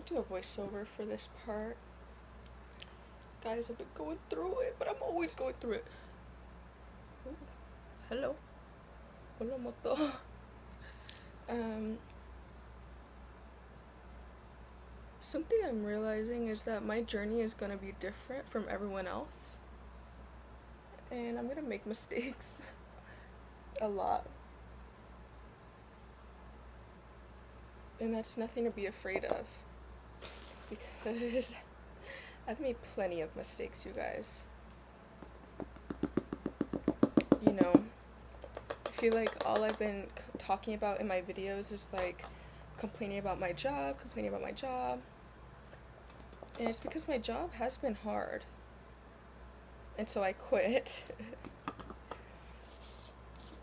do a voiceover for this part. Guys, I've been going through it, but I'm always going through it. Ooh, hello. Hola, moto. Something I'm realizing is that my journey is gonna be different from everyone else. And I'm gonna make mistakes. A lot. And that's nothing to be afraid of. Because I've made plenty of mistakes, you guys. You know, I feel like all I've been talking about in my videos is like complaining about my job. And it's because my job has been hard. And so I quit.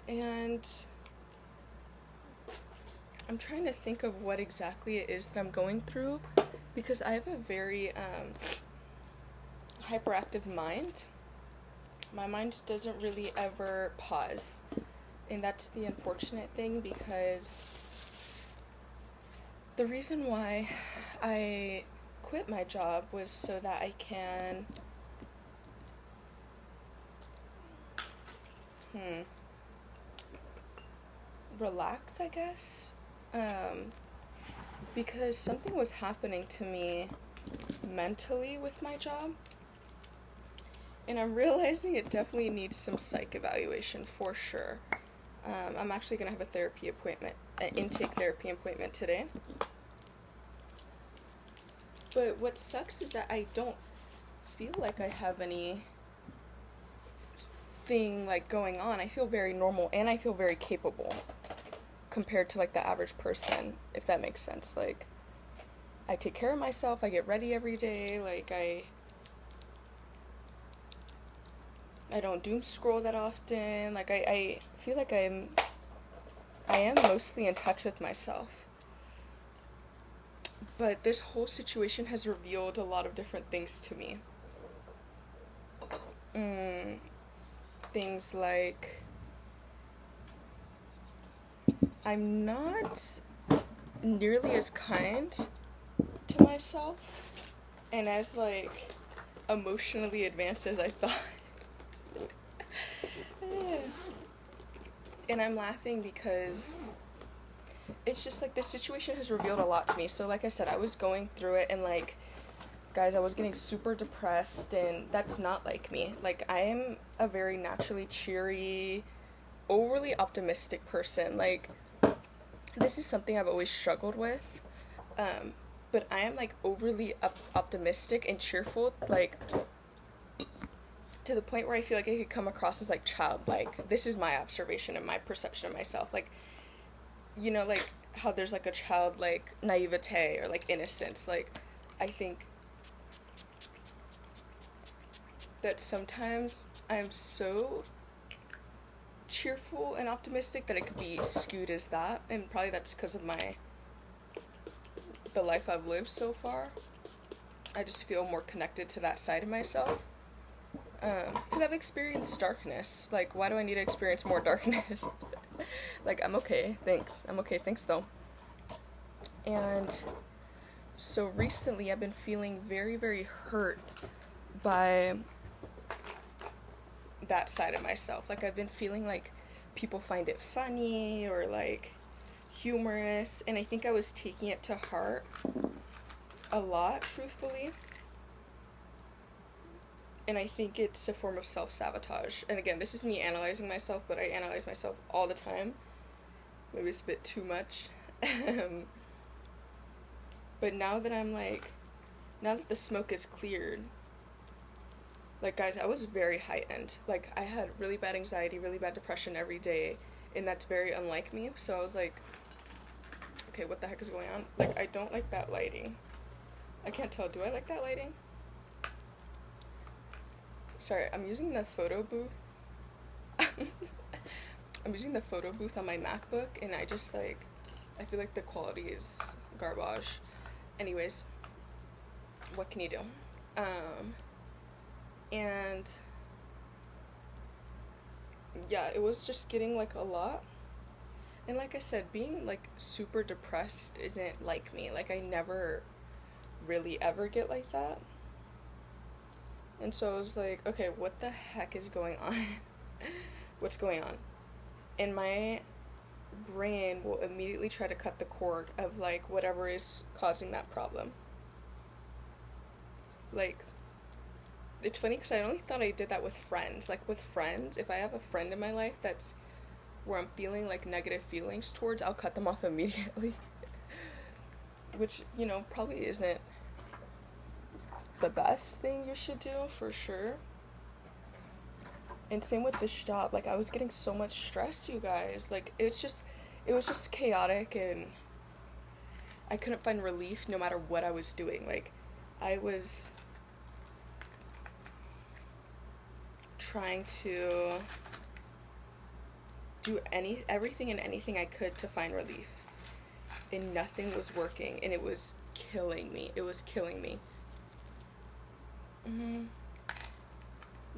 And I'm trying to think of what exactly it is that I'm going through, because I have a very hyperactive mind. My mind doesn't really ever pause. And that's the unfortunate thing, because the reason why I quit my job was so that I can relax, I guess. Because something was happening to me mentally with my job. And I'm realizing it definitely needs some psych evaluation for sure. I'm actually going to have an intake therapy appointment today. But what sucks is that I don't feel like I have anything like going on. I feel very normal and I feel very capable compared to like the average person, if that makes sense. Like, I take care of myself, I get ready every day, like I don't doom scroll that often. Like I feel like I am mostly in touch with myself. But this whole situation has revealed a lot of different things to me. Things like I'm not nearly as kind to myself and as like emotionally advanced as I thought. And I'm laughing because it's just like this situation has revealed a lot to me. So like I said, I was going through it and like, guys, I was getting super depressed, and that's not like me. Like, I am a very naturally cheery, overly optimistic person. Like, this is something I've always struggled with. But I am like overly optimistic and cheerful, like to the point where I feel like I could come across as like childlike. This is my observation and my perception of myself. Like, you know, like how there's like a childlike naivete or like innocence. Like, I think that sometimes I'm so cheerful and optimistic that it could be skewed as that, and probably that's because of the life I've lived so far. I just feel more connected to that side of myself. Because I've experienced darkness. Like, why do I need to experience more darkness? Like, I'm okay, thanks. Though. And so recently I've been feeling very, very hurt by that side of myself. Like, I've been feeling like people find it funny or like humorous, and I think I was taking it to heart a lot, truthfully. And I think it's a form of self-sabotage. And again, this is me analyzing myself, but I analyze myself all the time. Maybe it's a bit too much. But now that the smoke is cleared, like, guys, I was very heightened. Like, I had really bad anxiety, really bad depression every day, and that's very unlike me. So I was like, okay, what the heck is going on? Like, I don't like that lighting. I can't tell. Do I like that lighting? Sorry, I'm using the photo booth. I'm using the photo booth on my MacBook, and I feel like the quality is garbage. Anyways, what can you do? And yeah, it was just getting like a lot. And like I said, being like super depressed isn't like me. Like, I never really ever get like that. And so I was like, okay, what the heck is going on? What's going on? And my brain will immediately try to cut the cord of like whatever is causing that problem. Like, it's funny because I only thought I did that with friends. Like, with friends, if I have a friend in my life that's where I'm feeling like negative feelings towards, I'll cut them off immediately. Which, you know, probably isn't the best thing you should do, for sure. And same with this job. Like, I was getting so much stress, you guys. Like, it was just chaotic, and I couldn't find relief no matter what I was doing. Like, I was trying to do everything and anything I could to find relief, and nothing was working, and it was killing me.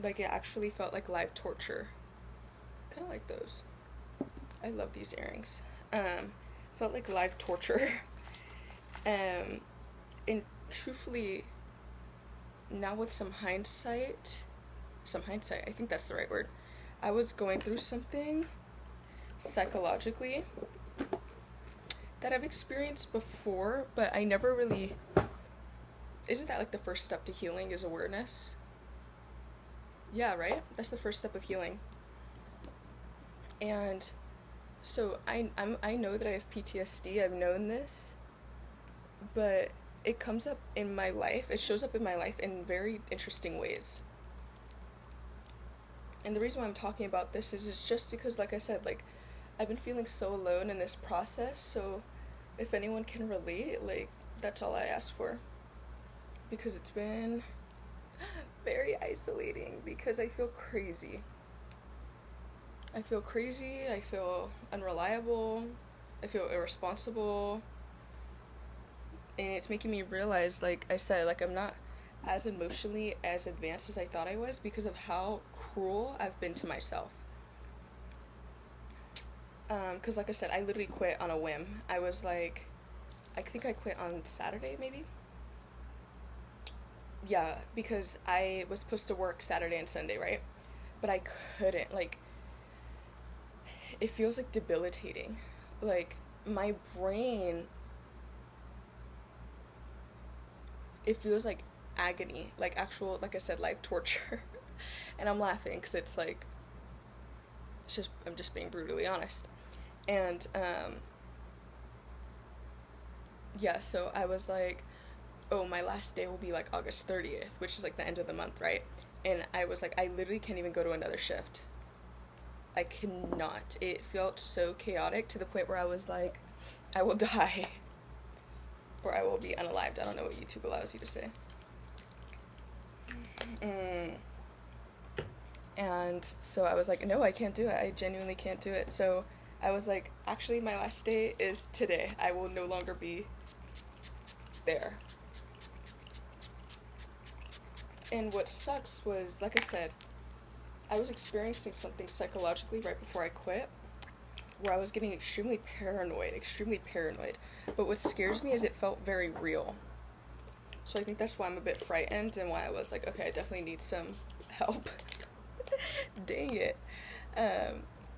Like, it actually felt like live torture. Kind of like those. I love these earrings. Felt like live torture. And truthfully, now with some hindsight, I think that's the right word, I was going through something psychologically that I've experienced before, but I never really... Isn't that like the first step to healing, is awareness? Yeah, right? That's the first step of healing. And so I know that I have PTSD. I've known this, but it comes up in my life. It shows up in my life in very interesting ways. And the reason why I'm talking about this is just because, like I said, like, I've been feeling so alone in this process. So if anyone can relate, like, that's all I ask for. Because it's been very isolating, because I feel crazy. I feel unreliable, I feel irresponsible, and it's making me realize, like I said, like, I'm not as emotionally as advanced as I thought I was because of how cruel I've been to myself. Because like I said, I literally quit on a whim. I was like, I think I quit on Saturday, maybe? Yeah, because I was supposed to work Saturday and Sunday, right? But I couldn't, like, it feels like debilitating. Like, my brain, it feels like agony, like actual, like I said, life torture. And I'm laughing because it's like, I'm just being brutally honest. And, yeah, so I was like, oh, my last day will be like August 30th, which is like the end of the month, right? And I was like, I literally can't even go to another shift. I cannot. It felt so chaotic to the point where I was like, I will die. Or I will be unalived. I don't know what YouTube allows you to say. And so I was like, no, I can't do it. I genuinely can't do it. So I was like, actually, my last day is today. I will no longer be there. And what sucks was, like I said, I was experiencing something psychologically right before I quit, where I was getting extremely paranoid. But what scares me is it felt very real. So I think that's why I'm a bit frightened, and why I was like, okay, I definitely need some help. Dang it.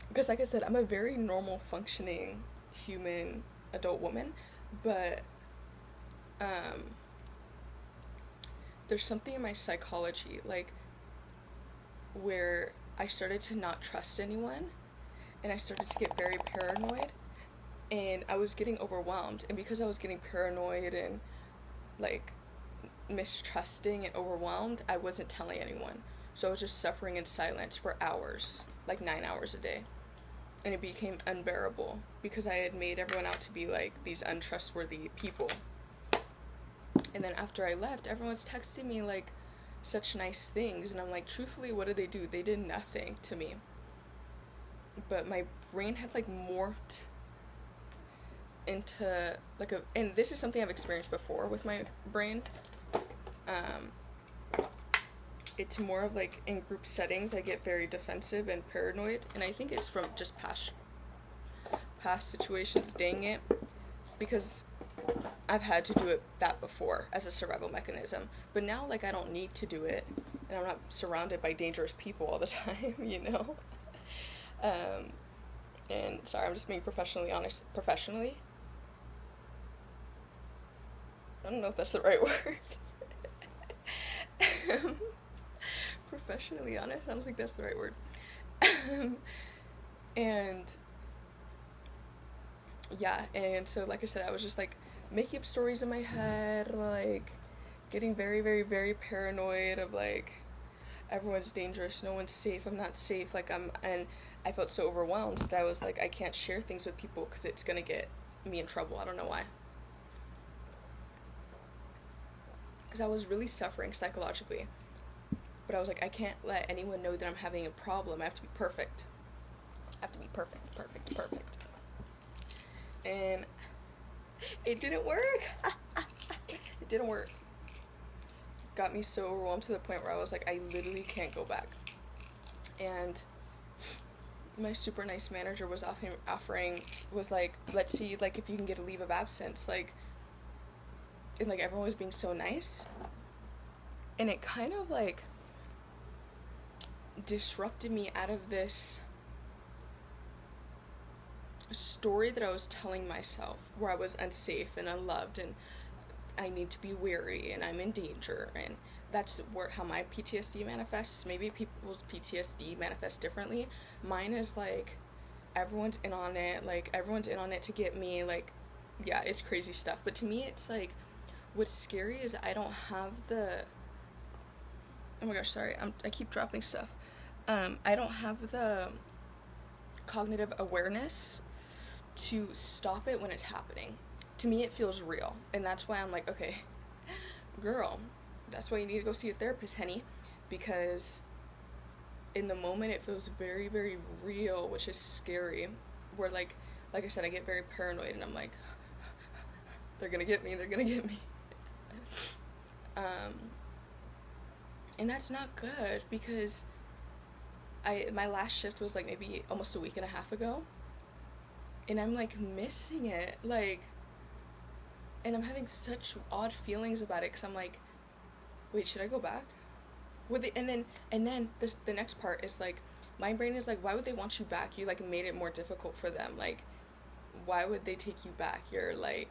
Because like I said, I'm a very normal functioning human adult woman, but there's something in my psychology, like, where I started to not trust anyone, and I started to get very paranoid, and I was getting overwhelmed. And because I was getting paranoid and like mistrusting and overwhelmed, I wasn't telling anyone. So I was just suffering in silence for hours, like 9 hours a day. And it became unbearable because I had made everyone out to be like these untrustworthy people. And then after I left, everyone's texting me like such nice things, and I'm like, truthfully, what did they do? They did nothing to me. But my brain had like morphed into like and this is something I've experienced before with my brain. It's more of like in group settings I get very defensive and paranoid, and I think it's from just past situations, dang it. Because I've had to do it that before as a survival mechanism. But now, like, I don't need to do it, and I'm not surrounded by dangerous people all the time, you know? Um, and sorry, I'm just being professionally honest. Professionally? I don't know if that's the right word. um, Professionally honest? I don't think that's the right word. And yeah, and so like I said, I was just like making up stories in my head, like getting very, very, very paranoid of like everyone's dangerous, no one's safe, I'm not safe, and I felt so overwhelmed that I was like, I can't share things with people because it's gonna get me in trouble. I don't know why. Because I was really suffering psychologically. But I was like, I can't let anyone know that I'm having a problem. I have to be perfect. I have to be perfect, perfect, perfect. And it didn't work. It didn't work. Got me so overwhelmed to the point where I was like, I literally can't go back. And my super nice manager was offering, was like, let's see, like, if you can get a leave of absence, like, and like everyone was being so nice. And it kind of like disrupted me out of this story that I was telling myself where I was unsafe and unloved and I need to be weary and I'm in danger, and that's how my PTSD manifests. Maybe people's PTSD manifests differently. Mine is like everyone's in on it, like everyone's in on it to get me, like, yeah, it's crazy stuff. But to me it's like, what's scary is I don't have the, oh my gosh, sorry, I keep dropping stuff. I don't have the cognitive awareness to stop it when it's happening. To me, it feels real, and that's why I'm like, okay, girl, that's why you need to go see a therapist, honey, because in the moment it feels very, very real, which is scary, where like I said, I get very paranoid, and I'm like, they're gonna get me, and that's not good, because my last shift was like maybe almost a week and a half ago, and I'm like missing it, like, and I'm having such odd feelings about it, because I'm like, wait, should I go back? And then the next part is like, my brain is like, why would they want you back? You like made it more difficult for them, like, why would they take you back? You're like,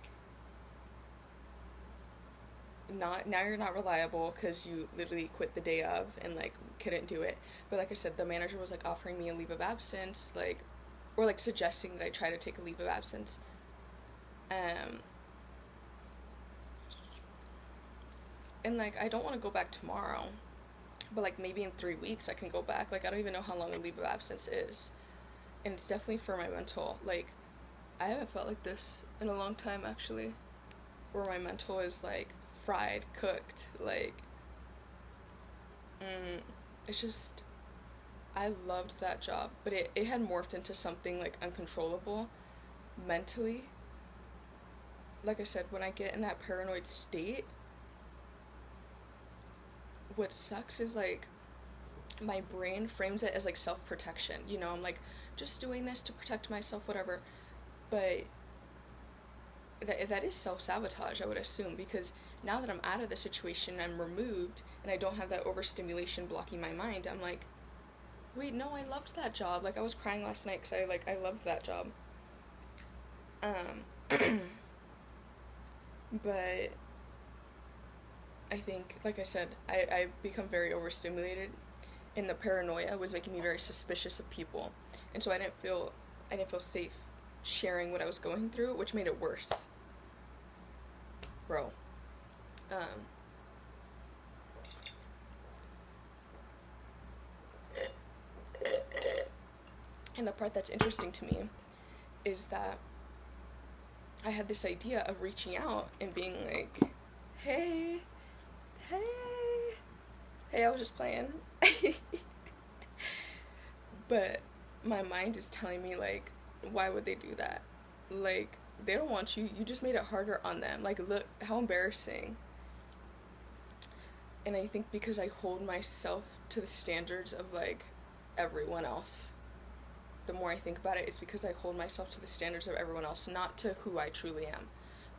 now you're not reliable because you literally quit the day of and like couldn't do it. But like I said, the manager was like offering me a leave of absence, like, or like suggesting that I try to take a leave of absence. And like, I don't want to go back tomorrow, but like maybe in 3 weeks I can go back. Like, I don't even know how long a leave of absence is, and it's definitely for my mental. Like, I haven't felt like this in a long time, actually, where my mental is like fried, cooked, like, it's just, I loved that job, but it had morphed into something like uncontrollable mentally. Like I said, when I get in that paranoid state, what sucks is like my brain frames it as like self-protection, you know, I'm like, just doing this to protect myself, whatever, but that is self-sabotage, I would assume, because now that I'm out of the situation, I'm removed, and I don't have that overstimulation blocking my mind, I'm like, wait, no, I loved that job. Like, I was crying last night because I loved that job. But I think, like I said, I become very overstimulated, and the paranoia was making me very suspicious of people, and so I didn't feel safe sharing what I was going through, which made it worse. Bro. And the part that's interesting to me is that I had this idea of reaching out and being like, hey, I was just playing. But my mind is telling me, like, why would they do that? Like, they don't want you. You just made it harder on them. Like, look, how embarrassing. And I think because I hold myself to the standards of, like, everyone else, the more I think about it, it's because I hold myself to the standards of everyone else, not to who I truly am.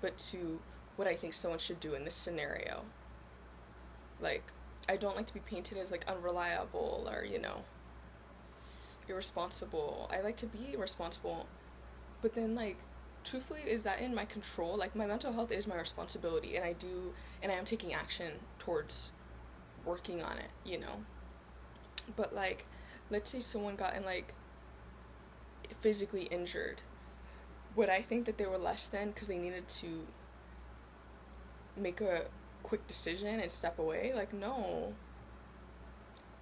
but to what I think someone should do in this scenario. Like, I don't like to be painted as, like, unreliable or, irresponsible. I like to be responsible. But then, like, truthfully, is that in my control? Like, my mental health is my responsibility, and I am taking action towards working on it. But, like, let's say someone got like, physically injured. Would I think that they were less than because they needed to make a quick decision and step away? Like, no.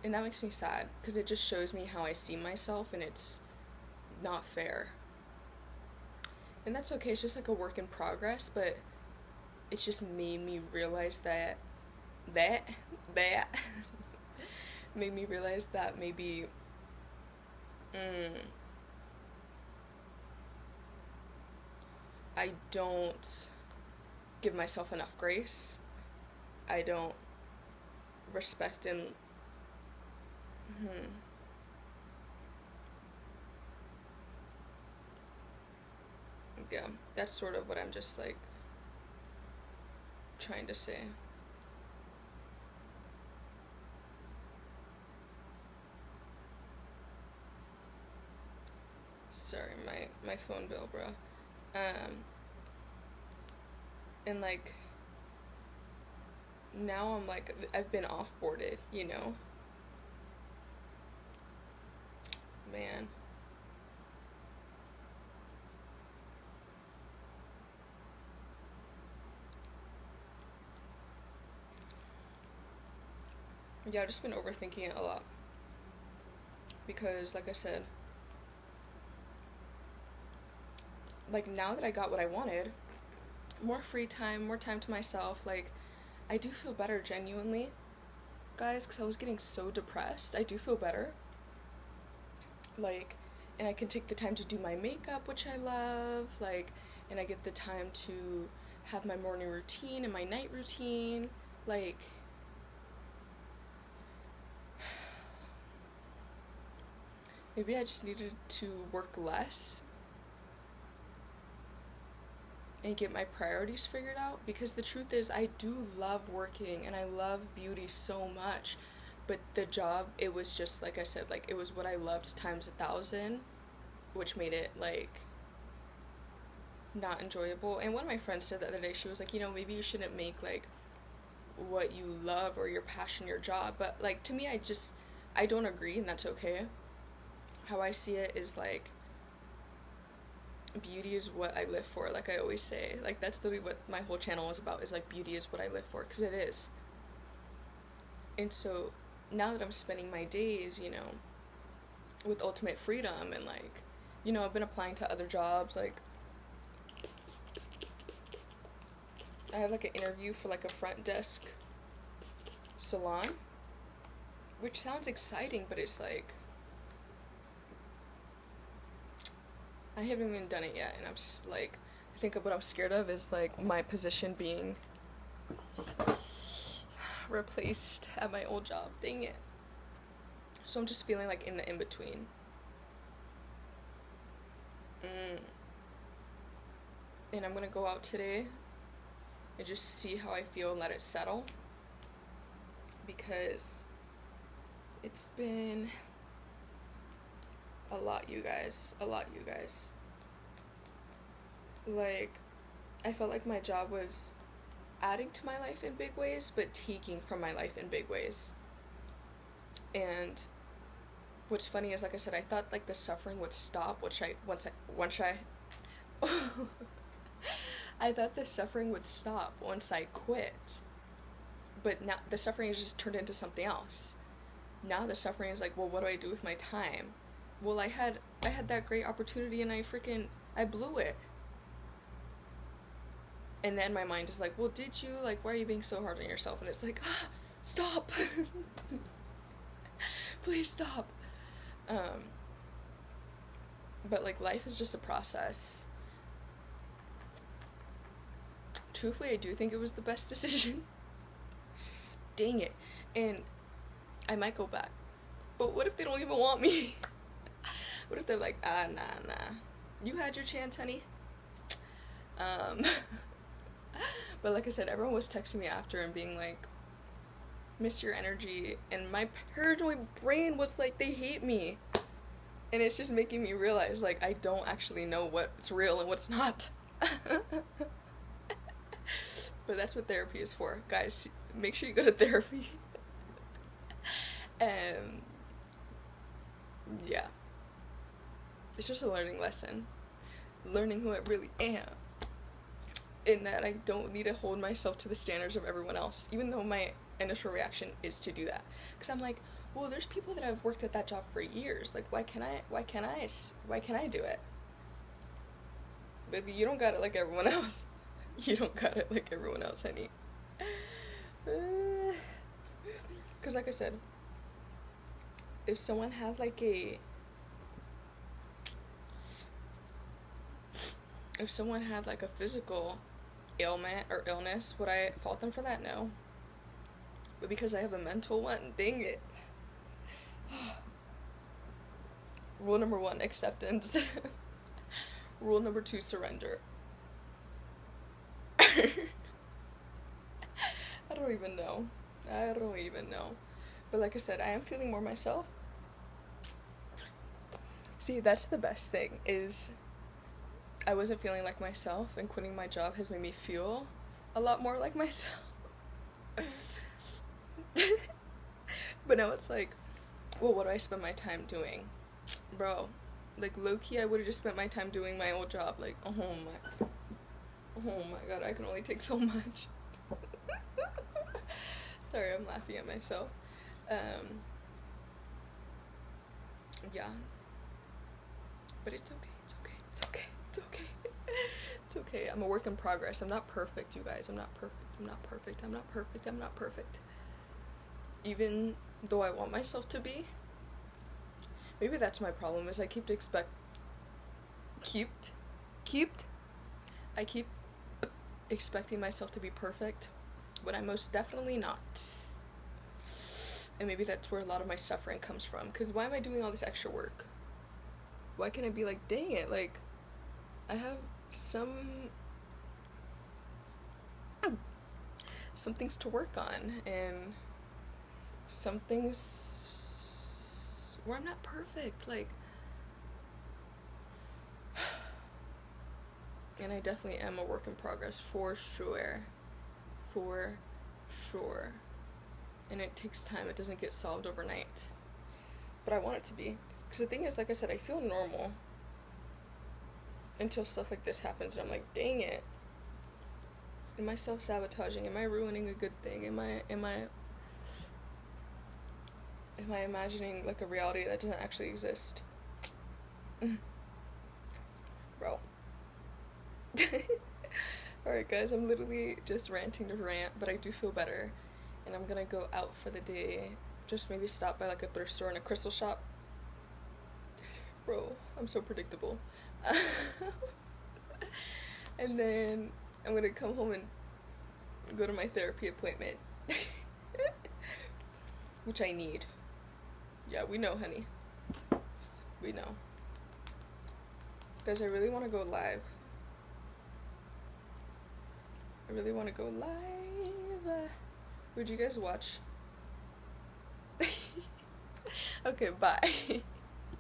And that makes me sad, because it just shows me how I see myself, and it's not fair. And that's okay, it's just like a work in progress, but it's just made me realize that made me realize that maybe I don't give myself enough grace. I don't respect and yeah, that's sort of what I'm just like trying to say. Sorry, my phone bill, bro. And like, now I'm like, I've been off-boarded, Man. Yeah, I've just been overthinking it a lot. Because, like I said, like, now that I got what I wanted, more free time, more time to myself, like, I do feel better, genuinely, guys, because I was getting so depressed. I do feel better. Like, and I can take the time to do my makeup, which I love, like, and I get the time to have my morning routine and my night routine, like, maybe I just needed to work less and get my priorities figured out, because the truth is, I do love working and I love beauty so much, but the job, it was just, like I said, like, it was what I loved times 1,000, which made it, like, not enjoyable. And one of my friends said the other day, she was like, maybe you shouldn't make, like, what you love or your passion your job. But, like, to me, I don't agree, and that's okay. How I see it is, like, beauty is what I live for, like I always say. Like, that's literally what my whole channel is about, is, like, beauty is what I live for, because it is. And so, now that I'm spending my days, with ultimate freedom, and, like, I've been applying to other jobs, like, I have, like, an interview for, like, a front desk salon, which sounds exciting, but it's, like, I haven't even done it yet, and I'm, like, I think what I'm scared of is, like, my position being replaced at my old job. Dang it. So I'm just feeling, like, in the in-between. And I'm gonna go out today and just see how I feel and let it settle, because it's been a lot, you guys. Like, I felt like my job was adding to my life in big ways, but taking from my life in big ways. And what's funny is, like I said, I thought, like, the suffering would stop, once I I thought the suffering would stop once I quit. But now the suffering has just turned into something else. Now the suffering is like, well, what do I do with my time? Well, I had that great opportunity, and I blew it. And then my mind is like, well, did you? Like, why are you being so hard on yourself? And it's like, stop. Please stop. But, like, life is just a process. Truthfully, I do think it was the best decision. Dang it. And I might go back. But what if they don't even want me? What if they're like, nah. You had your chance, honey. But like I said, everyone was texting me after and being like, miss your energy, and my paranoid brain was like, they hate me. And it's just making me realize, like, I don't actually know what's real and what's not. But that's what therapy is for. Guys, make sure you go to therapy. And yeah, it's just a learning lesson. Learning who I really am. In that I don't need to hold myself to the standards of everyone else, even though my initial reaction is to do that. Because I'm like, well, there's people that have worked at that job for years. Like, why can't I do it? Baby, you don't got it like everyone else. You don't got it like everyone else, honey. Because like I said, if someone had like a physical ailment or illness, would I fault them for that? No. But because I have a mental one, dang it. Rule number 1, acceptance. Rule number 2, surrender. I don't even know. But like I said, I am feeling more myself. See, that's the best thing, is I wasn't feeling like myself, and quitting my job has made me feel a lot more like myself. But now it's like, well, what do I spend my time doing? Bro, like, low-key, I would have just spent my time doing my old job. Like, oh my god, I can only take so much. Sorry, I'm laughing at myself. Yeah. But it's okay. It's okay. I'm a work in progress. I'm not perfect, you guys. I'm not perfect. Even though I want myself to be. Maybe that's my problem, is I keep expecting myself to be perfect when I'm most definitely not. And maybe that's where a lot of my suffering comes from. Because why am I doing all this extra work? Why can't I be like, dang it, like, I have some things to work on, and some things where I'm not perfect, like, and I definitely am a work in progress, for sure, and it takes time. It doesn't get solved overnight, but I want it to be, because the thing is, like I said, I feel normal until stuff like this happens, and I'm like, dang it, am I self-sabotaging? Am I ruining a good thing? Am I imagining, like, a reality that doesn't actually exist? Bro. Alright, guys, I'm literally just ranting to rant, but I do feel better, and I'm gonna go out for the day. Just maybe stop by, like, a thrift store and a crystal shop. Bro, I'm so predictable. And then I'm gonna come home and go to my therapy appointment. Which I need. Yeah, we know, honey. We know. Guys, I really want to go live. Would you guys watch? Okay, bye.